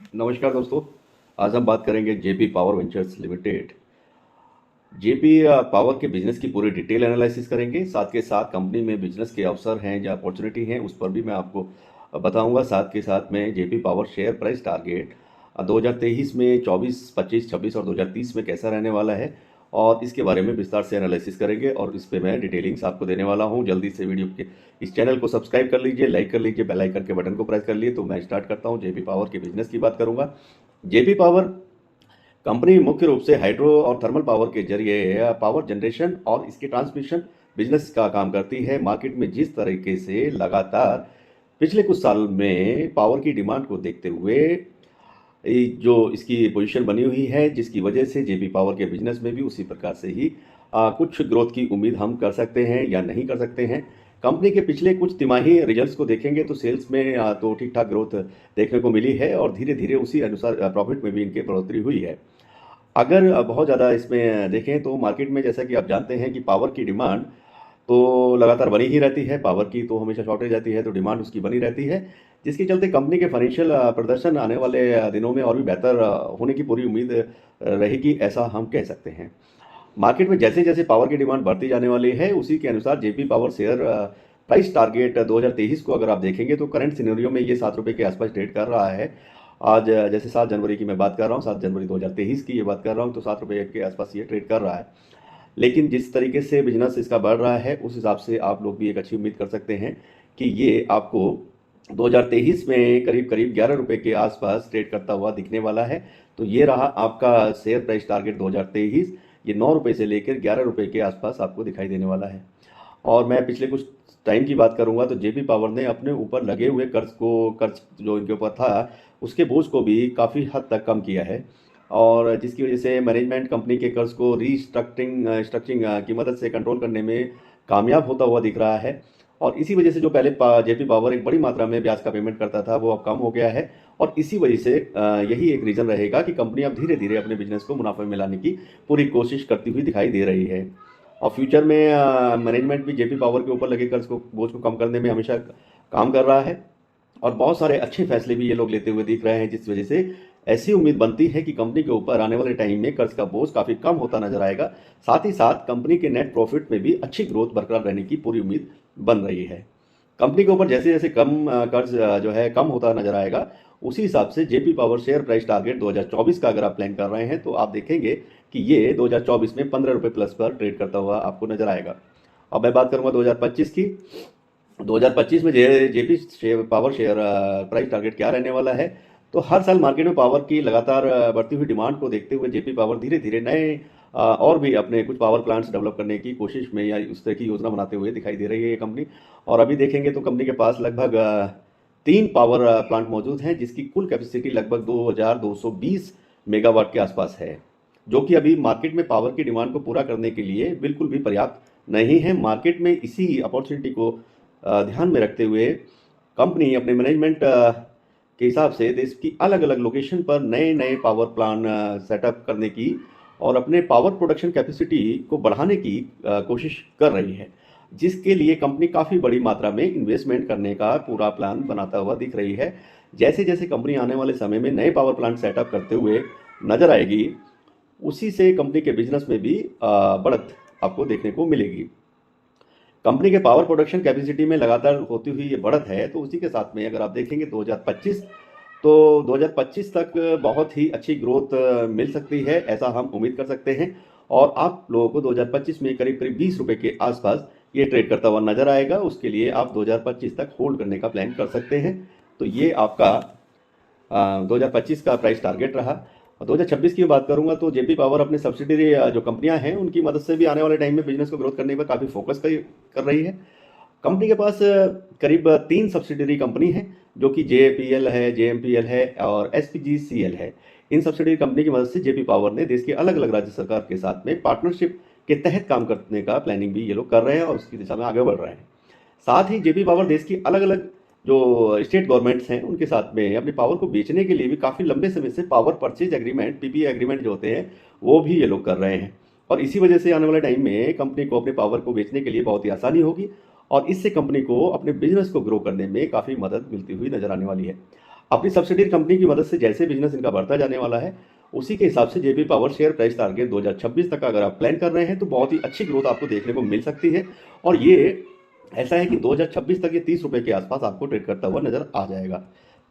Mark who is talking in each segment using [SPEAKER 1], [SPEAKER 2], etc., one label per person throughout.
[SPEAKER 1] नमस्कार दोस्तों। आज हम बात करेंगे JP power ventures limited. JP power के बिजनेस की पूरी डिटेल एनालिसिस करेंगे। साथ के साथ कंपनी में बिजनेस के अवसर हैं या अपॉर्चुनिटी हैं उस पर भी मैं आपको बताऊंगा। साथ के साथ में JP power share price target 2023 में 24, 25, 26 और 2030 में कैसा रहने वाला है और इसके बारे में विस्तार से एनालिसिस करेंगे और इस पे मैं डिटेलिंग्स आपको देने वाला हूं। जल्दी से वीडियो के इस चैनल को सब्सक्राइब कर लीजिए, लाइक कर लीजिए, बेल आइकन के बटन को प्रेस कर लिए। तो मैं स्टार्ट करता हूं। जेपी पावर के बिजनेस की बात करूंगा। जेपी पावर कंपनी मुख्य रूप से हाइड्रो और थर्मल पावर के जरिए पावर जनरेशन और इसके ट्रांसमिशन बिजनेस का काम करती है। मार्केट में जिस तरीके से लगातार पिछले कुछ साल में पावर की डिमांड को देखते हुए जो इसकी पोजीशन बनी हुई है, जिसकी वजह से जेपी पावर के बिजनेस में भी उसी प्रकार से ही कुछ ग्रोथ की उम्मीद हम कर सकते हैं या नहीं कर सकते हैं। कंपनी के पिछले कुछ तिमाही रिजल्ट्स को देखेंगे तो सेल्स में तो ठीक ठाक ग्रोथ देखने को मिली है और धीरे धीरे उसी अनुसार प्रॉफिट में भी इनकी बढ़ोतरी हुई है। अगर बहुत ज़्यादा इसमें देखें तो मार्केट में जैसा कि आप जानते हैं कि पावर की डिमांड तो लगातार बनी ही रहती है। पावर की तो हमेशा शॉर्टेज रहती है तो डिमांड उसकी बनी रहती है, जिसके चलते कंपनी के फाइनेंशियल प्रदर्शन आने वाले दिनों में और भी बेहतर होने की पूरी उम्मीद रहेगी, ऐसा हम कह सकते हैं। मार्केट में जैसे जैसे पावर की डिमांड बढ़ती जाने वाली है उसी के अनुसार JP power share price target 2023 को अगर आप देखेंगे तो करंट सिनेरियो में ये 7 रुपये के आसपास ट्रेड कर रहा है। आज जैसे 7 जनवरी की मैं बात कर रहा हूँ, 7 जनवरी 2023 की ये बात कर रहा हूँ, तो 7 रुपये के आसपास ये ट्रेड कर रहा है। लेकिन जिस तरीके से बिजनेस इसका बढ़ रहा है उस हिसाब से आप लोग भी एक अच्छी उम्मीद कर सकते हैं कि ये आपको 2023 में करीब करीब 11 रुपये के आसपास ट्रेड करता हुआ दिखने वाला है। तो ये रहा आपका शेयर प्राइस टारगेट 2023। ये 9 रुपये से लेकर 11 रुपये के आसपास आपको दिखाई देने वाला है। और मैं पिछले कुछ टाइम की बात करूंगा तो जेपी पावर ने अपने ऊपर लगे हुए कर्ज जो इनके ऊपर था उसके बोझ को भी काफ़ी हद तक कम किया है और जिसकी वजह से मैनेजमेंट कंपनी के कर्ज को स्ट्रक्चरिंग की मदद से कंट्रोल करने में कामयाब होता हुआ दिख रहा है। और इसी वजह से जो पहले जेपी पावर एक बड़ी मात्रा में ब्याज का पेमेंट करता था वो अब कम हो गया है और इसी वजह से यही एक रीज़न रहेगा कि कंपनी अब धीरे धीरे अपने बिजनेस को मुनाफे में लाने की पूरी कोशिश करती हुई दिखाई दे रही है। और फ्यूचर में मैनेजमेंट भी जेपी पावर के ऊपर लगे कर्ज को बोझ को कम करने में हमेशा काम कर रहा है और बहुत सारे अच्छे फैसले भी ये लोग लेते हुए दिख रहे हैं, जिस वजह से ऐसी उम्मीद बनती है कि कंपनी के ऊपर आने वाले टाइम में कर्ज का बोझ काफ़ी कम होता नजर आएगा। साथ ही साथ कंपनी के नेट प्रॉफिट में भी अच्छी ग्रोथ बरकरार रहने की पूरी उम्मीद बन रही है। कंपनी के ऊपर जैसे जैसे कर्ज जो है कम होता नजर आएगा उसी हिसाब से JP power share price target 2024 का अगर आप प्लान कर रहे हैं तो आप देखेंगे कि ये 2024 में 15 रुपये प्लस पर ट्रेड करता हुआ आपको नजर आएगा। अब मैं बात करूंगा 2025 की। 2025 में JP power share price target क्या रहने वाला है। तो हर साल मार्केट में पावर की लगातार बढ़ती हुई डिमांड को देखते हुए जेपी पावर धीरे धीरे नए और भी अपने कुछ पावर प्लांट्स डेवलप करने की कोशिश में या उस तरह की योजना बनाते हुए दिखाई दे रही है ये कंपनी। और अभी देखेंगे तो कंपनी के पास लगभग 3 पावर प्लांट मौजूद हैं जिसकी कुल कैपेसिटी लगभग 2220 मेगावाट के आसपास है, जो कि अभी मार्केट में पावर की डिमांड को पूरा करने के लिए बिल्कुल भी पर्याप्त नहीं है। मार्केट में इसी अपॉर्चुनिटी को ध्यान में रखते हुए कंपनी अपने मैनेजमेंट के हिसाब से देश की अलग अलग लोकेशन पर नए नए पावर प्लांट सेटअप करने की और अपने पावर प्रोडक्शन कैपेसिटी को बढ़ाने की कोशिश कर रही है, जिसके लिए कंपनी काफ़ी बड़ी मात्रा में इन्वेस्टमेंट करने का पूरा प्लान बनाता हुआ दिख रही है। जैसे जैसे कंपनी आने वाले समय में नए पावर प्लांट सेटअप करते हुए नजर आएगी उसी से कंपनी के बिजनेस में भी बढ़त आपको देखने को मिलेगी। कंपनी के पावर प्रोडक्शन कैपेसिटी में लगातार होती हुई ये बढ़त है तो उसी के साथ में अगर आप देखेंगे 2025 तो 2025 तक बहुत ही अच्छी ग्रोथ मिल सकती है, ऐसा हम उम्मीद कर सकते हैं। और आप लोगों को 2025 में करीब करीब 20 रुपये के आसपास ये ट्रेड करता हुआ नजर आएगा। उसके लिए आप 2025 तक होल्ड करने का प्लान कर सकते हैं। तो ये आपका 2025 का प्राइस टारगेट रहा। और 2026 की बात करूंगा तो जेपी पावर अपने सब्सिडरी जो कंपनियां हैं उनकी मदद से भी आने वाले टाइम में बिजनेस को ग्रोथ करने पर काफ़ी फोकस कर रही है। कंपनी के पास करीब 3 सब्सिडरी कंपनी है जो कि जेपीएल है, जेएमपीएल है और एसपीजीसीएल है। इन सब्सिडरी कंपनी की मदद से जेपी पावर ने देश के अलग अलग राज्य सरकार के साथ में पार्टनरशिप के तहत काम करने का प्लानिंग भी ये लोग कर रहे हैं और उसकी दिशा में आगे बढ़ रहे हैं। साथ ही जेपी पावर देश की अलग अलग जो स्टेट गवर्नमेंट्स हैं उनके साथ में अपनी पावर को बेचने के लिए भी काफ़ी लंबे समय से power purchase agreement, PPA agreement जो होते हैं वो भी ये लोग कर रहे हैं। और इसी वजह से आने वाले टाइम में कंपनी को अपने पावर को बेचने के लिए बहुत ही आसानी होगी और इससे कंपनी को अपने बिजनेस को ग्रो करने में काफ़ी मदद मिलती हुई नजर आने वाली है। अपनी सब्सिडियरी कंपनी की मदद से जैसे बिजनेस इनका बढ़ता जाने वाला है, उसी के हिसाब से JP power share price target 2026 तक का अगर आप प्लान कर रहे हैं तो बहुत ही अच्छी ग्रोथ आपको देखने को मिल सकती है। और ये ऐसा है कि 2026 तक ये 30 रुपये के आसपास आपको ट्रेड करता हुआ नजर आ जाएगा।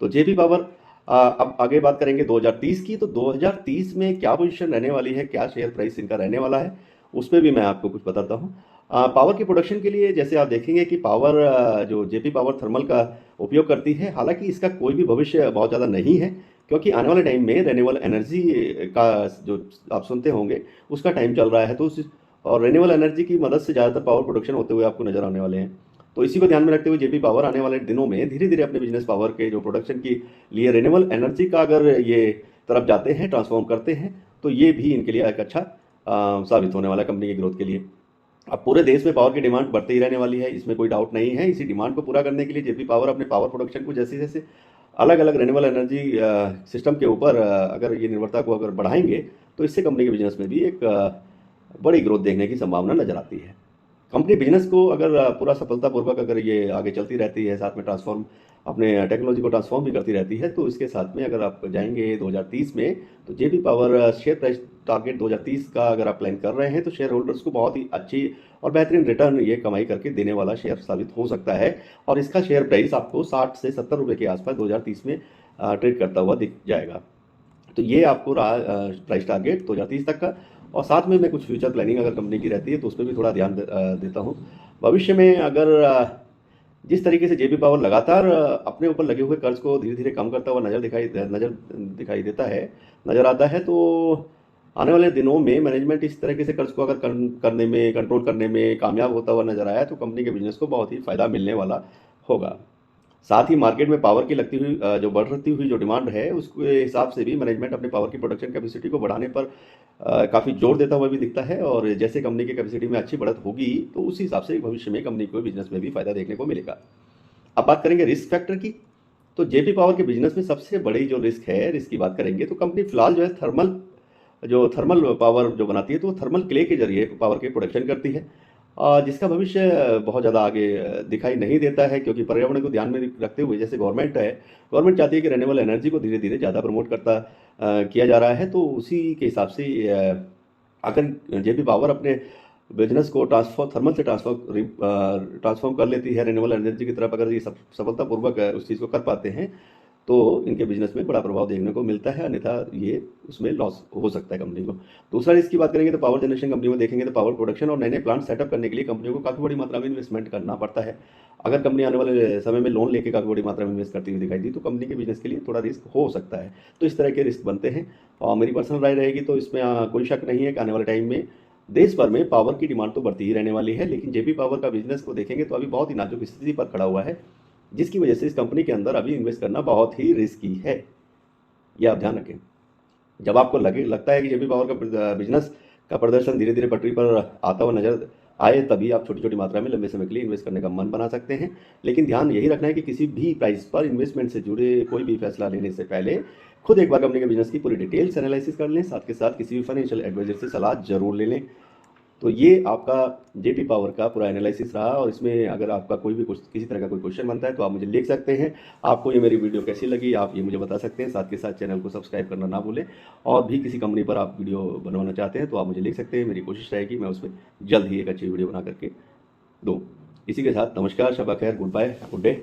[SPEAKER 1] तो जेपी पावर, अब आगे बात करेंगे 2030 की। तो 2030 में क्या पोजीशन रहने वाली है, क्या शेयर प्राइस इनका रहने वाला है, उस पर भी मैं आपको कुछ बताता हूँ। पावर की प्रोडक्शन के लिए जैसे आप देखेंगे कि पावर जो जेपी पावर थर्मल का उपयोग करती है, हालांकि इसका कोई भी भविष्य बहुत ज़्यादा नहीं है, क्योंकि आने वाले टाइम में रेन्यूएबल एनर्जी का जो आप सुनते होंगे उसका टाइम चल रहा है, तो उस और रेन्यूएबल एनर्जी की मदद से ज़्यादातर पावर प्रोडक्शन होते हुए आपको नजर आने वाले हैं। तो इसी को ध्यान में रखते हुए जेपी पावर आने वाले दिनों में धीरे धीरे अपने बिजनेस पावर के जो प्रोडक्शन के लिए रेन्यूएबल एनर्जी का अगर ये तरफ जाते हैं, ट्रांसफॉर्म करते हैं, तो ये भी इनके लिए एक अच्छा साबित होने वाला है कंपनी की ग्रोथ के लिए। अब पूरे देश में पावर की डिमांड बढ़ती ही रहने वाली है, इसमें कोई डाउट नहीं है। इसी डिमांड को पूरा करने के लिए जेपी पावर अपने पावर प्रोडक्शन को जैसे जैसे अलग अलग रेन्यूएबल एनर्जी सिस्टम के ऊपर अगर ये निर्भरता को अगर बढ़ाएंगे, तो इससे कंपनी के बिजनेस में भी एक बड़ी ग्रोथ देखने की संभावना नजर आती है। कंपनी बिजनेस को अगर पूरा सफलतापूर्वक अगर ये आगे चलती रहती है, साथ में ट्रांसफॉर्म अपने टेक्नोलॉजी को ट्रांसफॉर्म भी करती रहती है, तो इसके साथ में अगर आप जाएंगे 2030 में, तो JP power share price target 2030 का अगर आप प्लान कर रहे हैं, तो शेयर होल्डर्स को बहुत ही अच्छी और बेहतरीन रिटर्न ये कमाई करके देने वाला शेयर साबित हो सकता है। और इसका शेयर प्राइस आपको 60 से 70 रुपये के आसपास 2030 में ट्रेड करता हुआ दिख जाएगा। तो ये आपको रहा प्राइस टारगेट 2030 तक का। और साथ में मैं कुछ फ्यूचर प्लानिंग अगर कंपनी की रहती है तो उस पर भी थोड़ा ध्यान देता हूँ। भविष्य में अगर जिस तरीके से जेपी पावर लगातार अपने ऊपर लगे हुए कर्ज को धीरे धीरे कम करता हुआ नजर देता है, नजर आता है, तो आने वाले दिनों में मैनेजमेंट इस तरीके से कर्ज को अगर करने में, कंट्रोल करने में कामयाब होता हुआ नजर आया, तो कंपनी के बिजनेस को बहुत ही फायदा मिलने वाला होगा। साथ ही मार्केट में पावर की लगती हुई जो बढ़ती हुई जो डिमांड है, उसके हिसाब से भी मैनेजमेंट अपने पावर की प्रोडक्शन कैपेसिटी को बढ़ाने पर काफ़ी जोर देता हुआ भी दिखता है। और जैसे कंपनी की कैपेसिटी में अच्छी बढ़त होगी, तो उसी हिसाब से भविष्य में कंपनी को बिजनेस में भी फायदा देखने को मिलेगा। अब बात करेंगे रिस्क फैक्टर की। तो जेपी पावर के बिजनेस में सबसे बड़ी जो रिस्क है, रिस्क की बात करेंगे तो कंपनी फिलहाल जो है थर्मल पावर जो बनाती है, तो थर्मल क्ले के जरिए पावर की प्रोडक्शन करती है, जिसका भविष्य बहुत ज़्यादा आगे दिखाई नहीं देता है, क्योंकि पर्यावरण को ध्यान में रखते हुए जैसे गवर्नमेंट चाहती है कि रेन्यूएबल एनर्जी को धीरे धीरे ज़्यादा प्रमोट किया जा रहा है। तो उसी के हिसाब से अगर जेपी पावर अपने बिजनेस को थर्मल से ट्रांसफॉर्म कर लेती है रेन्यूएबल एनर्जी की तरफ, अगर ये सफलतापूर्वक उस चीज़ को कर पाते हैं, तो इनके बिजनेस में बड़ा प्रभाव देखने को मिलता है, अन्यथा ये उसमें लॉस हो सकता है कंपनी को। दूसरा रिस्क की बात करेंगे तो पावर जनरेशन कंपनी में देखेंगे तो पावर प्रोडक्शन और नए नए प्लांट सेटअप करने के लिए कंपनियों को काफ़ी बड़ी मात्रा में इन्वेस्टमेंट करना पड़ता है। अगर कंपनी आने वाले समय में लोन लेके काफ़ी बड़ी मात्रा में इन्वेस्ट करती हुई दिखाई दी, तो कंपनी के बिजनेस के लिए थोड़ा रिस्क हो सकता है। तो इस तरह के रिस्क बनते हैं, और मेरी पर्सनल राय रहेगी तो इसमें कोई शक नहीं है कि आने वाले टाइम में देश भर में पावर की डिमांड तो बढ़ती ही रहने वाली है, लेकिन जेपी पावर का बिजनेस को देखेंगे तो अभी बहुत ही नाजुक स्थिति पर खड़ा हुआ है, जिसकी वजह से इस कंपनी के अंदर अभी इन्वेस्ट करना बहुत ही रिस्की है। यह आप ध्यान रखें। जब आपको लगता है कि जेपी पावर का बिजनेस का प्रदर्शन धीरे धीरे पटरी पर आता हुआ नजर आए, तभी आप छोटी छोटी मात्रा में लंबे समय के लिए इन्वेस्ट करने का मन बना सकते हैं। लेकिन ध्यान यही रखना है कि किसी भी प्राइस पर इन्वेस्टमेंट से जुड़े कोई भी फैसला लेने से पहले खुद एक बार कंपनी के बिजनेस की पूरी डिटेल्स एनालिसिस कर लें, साथ के साथ किसी भी फाइनेंशियल एडवाइजर से सलाह जरूर ले लें। तो ये आपका जेपी पावर का पूरा एनालिसिस रहा, और इसमें अगर आपका कोई भी किसी तरह का कोई क्वेश्चन बनता है तो आप मुझे लिख सकते हैं। आपको ये मेरी वीडियो कैसी लगी आप ये मुझे बता सकते हैं। साथ के साथ चैनल को सब्सक्राइब करना ना भूलें, और भी किसी कंपनी पर आप वीडियो बनवाना चाहते हैं तो आप मुझे लिख सकते हैं। मेरी कोशिश रहेगी मैं उसमें जल्द ही एक अच्छी वीडियो बना करके दूँ। इसी के साथ नमस्कार, शब खैर, गुड बाय, गुड डे।